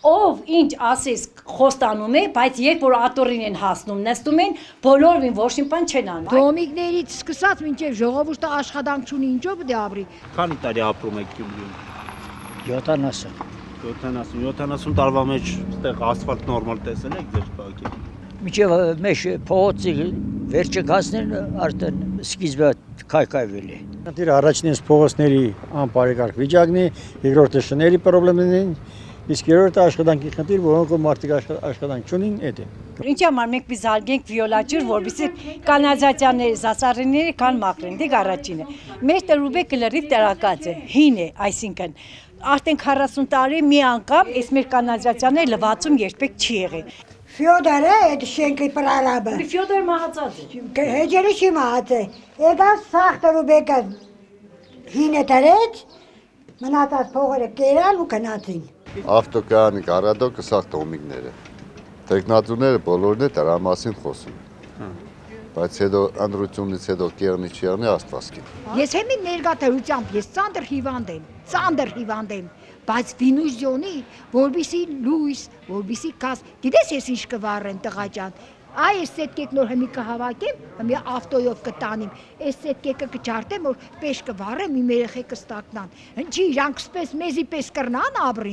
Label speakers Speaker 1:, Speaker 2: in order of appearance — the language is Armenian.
Speaker 1: ով ինչ ասես խոստանում է, բայց երբ որ աթոռին են հասնում, նստում են, բոլորին ոչ մի բան չեն անում։
Speaker 2: Դոմիկներից սկսած մինչև ժողովուրդը աշխատանք չունի, ինչով պետք է ապրի։
Speaker 3: Քանի տարի ապրում եք Գյումրիում։ 70 տարվա մեջ այդտեղ ասֆալտ նորմալ տեսել եք ձեր քաղաքի։
Speaker 4: Միջև մեջ փողոցի վերջը գազներն արդեն սկիզբը քայքայվել է։
Speaker 5: Դեռ առաջինս փողոցների անբարեկարգ վիճակն է, երկրորդը շների խնդիրներն են, իսկ երրորդը աշխատանքի խնդիր, որոնք մարդիկ աշխատանք չունին, այդ է։
Speaker 1: Ինչի համար մենք բիզարգենք վիոլաջուր, որովհետեւ կանալիզացիաների զասարները կան մաքրեն, դե առաջինը։ Մեր տրուբեկը լրիվ տեղակած է, հին է, այսինքն արդեն 40 տարի մի անգամ այս մեր կանալիզացիաները լվացում երբեք չի եղել։
Speaker 6: Ֆյոդորը այդ շենքի պրարաբը։
Speaker 1: Ֆյոդոր մահացած է։
Speaker 6: Հեջերի չի մահացե։ Եկա սաղ տրուբեկը հինը դրեց, մնացած փողերը կերան ու գնացին։
Speaker 7: Ավտոկայանի կարադոկը սաղ տոմիկները։ Տեխնատուները բոլորն է դրա մասին խոսում։ Բայց հետո ընդրությունից հետո կերնի չի անի աստվածքին։
Speaker 2: Ես հեմի ներգաթերությամբ ես ծանր հիվանդ եմ, բայց վինուժյոնի, որբիսի լույս, որբիսի կաս, գիտես ես ինչ կվառեն տղա ջան, այս սետկեք նոր հմի կհավաքեմ, հմի ավտոյով կտանիմ, այս սետկեկը կջարտեմ, որ պեշ կվառեմ, իմ երեխեքը ստակնան, հնչի իրանք սպես մեզի պես կրնան ապրին։